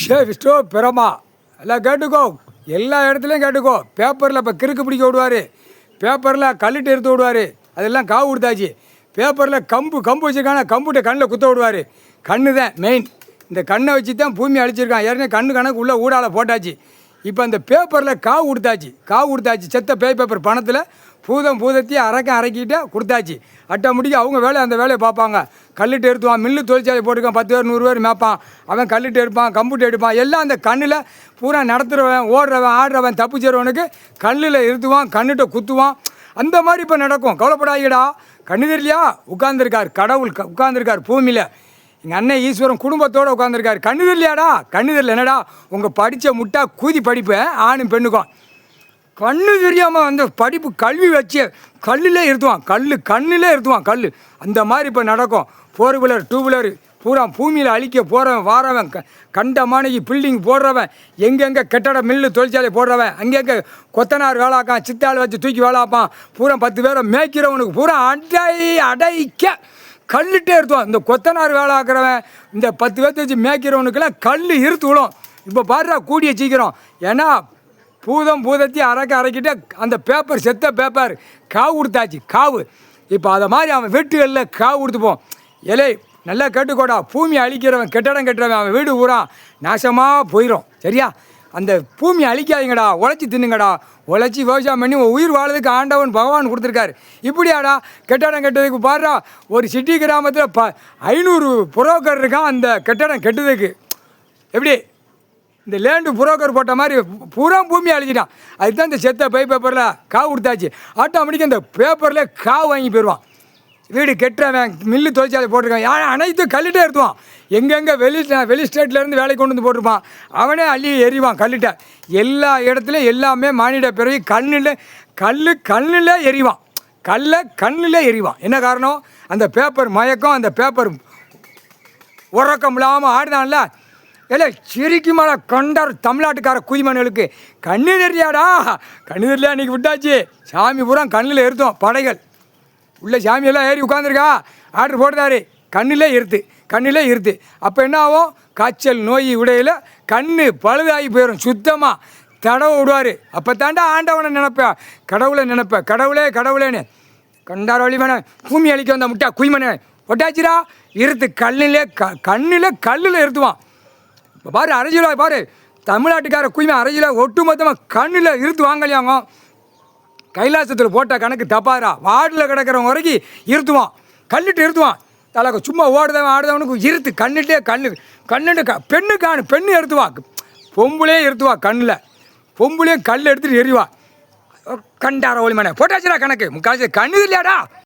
விஷ்ணு பிரமா எல்லாம் கேட்டுக்கோ, எல்லா இடத்துலையும் கேட்டுக்கோ. பேப்பரில் இப்போ கிறுக்கு பிடிக்க விடுவார், பேப்பரில் கல்லிட்டு எடுத்து விடுவார், அதெல்லாம் காவு கொடுத்தாச்சு. பேப்பரில் கம்பு வச்சுருக்காங்க, கம்புகிட்ட கண்ணில் குத்த விடுவார். கண்ணு தான் மெயின். இந்த கண்ணை வச்சு தான் பூமி அழிச்சிருக்கான். ஏற்கனவே கணக்கு உள்ளே ஊடால போட்டாச்சு. இப்போ அந்த பேப்பரில் காவு கொடுத்தாச்சு. செத்த பேப்பர் பணத்தில் பூதத்தையும் அரைக்கிட்டு கொடுத்தாச்சு. ஆட்டோமேட்டிக்காக அவங்க அந்த வேலையை பார்ப்பாங்க. கல்லிட்டு எடுத்துவான், மில்லு தொழிற்சாலை போட்டுருக்கான், 10 பேர் 100 பேர் மேய்ப்பான். அவன் கல்லிட்டு எடுப்பான், கம்ப்யூட்டர் எடுப்பான். எல்லாம் அந்த கண்ணில் பூரா நடத்துகிறவன், ஓடுறவன், ஆடுறவன், தப்பு செய்கிறவனுக்கு கல்லில் இருத்துவான், கண்ணிட்ட குத்துவான். அந்த மாதிரி இப்போ நடக்கும். கவலைப்படாதீடா. கண்ணு தெரியலையா? உட்காந்துருக்கார் கடவுள், உட்காந்துருக்கார் பூமியில். எங்கள் அண்ணன் ஈஸ்வரன் குடும்பத்தோடு உட்காந்துருக்காரு. கண்ணு தெரியலையாடா? கண்ணு தெரியல என்னடா? உங்கள் படித்த முட்டா கூதி படிப்பு ஆணும் பெண்ணுக்கும். கண்ணு தெரியாமல் அந்த படிப்பு கல்வி வச்சு கல்லிலே இருத்துவான். கண்ணிலே இருத்துவான். அந்த மாதிரி இப்போ நடக்கும். 4 வீலர் 2 வீலர் பூரா பூமியில் அழிக்க போகிறவன், வாரவன், கண்ட மாணிக்கு பில்டிங் போடுறவன், எங்கெங்கே கட்டட மில்லு தொழிற்சாலை போடுறவன், அங்கெங்கே கொத்தனார் வேலாக்கான், சித்தாள் வச்சு தூக்கி வேலாப்பான், பூரா 10 பேரை மேய்க்கிறவனுக்கு பூரா அடைக்க கல்லிட்டே இருத்துவான். இந்த கொத்தனார் வேலாக்குறவன், இந்த 10 பேர்த்த வச்சு மேய்க்கிறவனுக்கெல்லாம் கல் இருத்து விடும். இப்போ பாடுறா கூடிய சீக்கிரம். ஏன்னா பூதத்தையும் அரைக்கிட்டு அந்த பேப்பர், செத்த பேப்பர் காவு கொடுத்தாச்சு. காவு இப்போ அதை மாதிரி அவன் வீட்டுகளில் காவு கொடுத்துப்போம். இலை நல்லா கேட்டுக்கோடா. பூமி அழிக்கிறவன், கட்டடம் கட்டுறவன், அவன் வீடு ஊரா நாசமாக போயிடும். சரியா? அந்த பூமி அழிக்காதீங்கடா, உழைச்சி தின்னுங்கடா. உழைச்சி விவசாயம் பண்ணி உயிர் வாழறதுக்கு ஆண்டவன் பகவான் கொடுத்துருக்காரு. இப்படியாடா கட்டடம் கட்டுறதுக்கு பாடுறா. ஒரு சிட்டி கிராமத்தில் 500 புரோக்கர் இருக்கான் அந்த கட்டடம் கட்டுறதுக்கு. எப்படி இந்த லேண்டு புரோக்கர் போட்ட மாதிரி பூரா பூமி அழிச்சிட்டான். அதுதான் இந்த செத்த பேப்பரில் காவு கொடுத்தாச்சு. ஆட்டோமேட்டிக்காக இந்த பேப்பரில் காவு வாங்கி போயிடுவான். வீடு கெட்டுறவன், மில்லு தொழிற்சாலை போட்டிருக்கான், அனைத்தும் கல்லிட்டே எடுத்துவான். எங்கெங்கே வெளி ஸ்டேட்லேருந்து வேலை கொண்டு வந்து போட்டிருப்பான், அவனே அள்ளி எறிவான் கல்லிட்ட. எல்லா இடத்துலையும் எல்லாமே மானிட பிறகு கண்ணில் எறிவான். கண்ணில் எறிவான். என்ன காரணம்? அந்த பேப்பர் மயக்கம், அந்த பேப்பர் உறக்கம் இல்லாமல் ஆடுதான்ல. இல்லை சிரிக்குமாடா கண்டார் தமிழ்நாட்டுக்கார குதிமணிகளுக்கு. கண்ணு தெரியாடா? கண்ணு தெரியலையா? இன்றைக்கி விட்டாச்சு. சாமி பூரா கண்ணில் இருத்தோம். படைகள் உள்ள சாமியெல்லாம் ஏறி உட்காந்துருக்கா. ஆர்டர் போடுறாரு. கண்ணிலே இருத்து. அப்போ என்ன ஆகும்? காய்ச்சல் நோய் உடையில் கண்ணு பழுதாகி போயிடும். சுத்தமாக தடவை விடுவார். அப்போ தாண்டா ஆண்டவனை நினைப்பேன், கடவுளை நினைப்பேன். கடவுளேன்னு கண்டார் வழிமனை பூமி அழிக்க வந்த முட்டா குய்மனை ஒட்டாச்சிரா இருத்து. கல்லில் இருத்துவான். இப்போ பாரு, அரசியலா பாரு, தமிழ்நாட்டுக்கார குய்மை அரசியலாக ஒட்டு மொத்தமாக கண்ணில் இருத்து வாங்கலையாங்க. கைலாசத்தில் போட்ட கணக்கு தப்பாரா. வார்டில் கிடக்கிறவங்க வரைக்கும் இருத்துவான். கல்லிட்டு இருத்துவான். தலை சும்மா ஆடுதவனுக்கு இருத்து. பெண்ணு எடுத்துவா. பொம்புலே இருத்துவா. பொம்புலேயும் கல் எடுத்துகிட்டு எறிவா. கண்டார ஒளிமனை போட்டாச்சுரா கணக்கு. முக்கால்வாசி கண்ணு இல்லையாடா?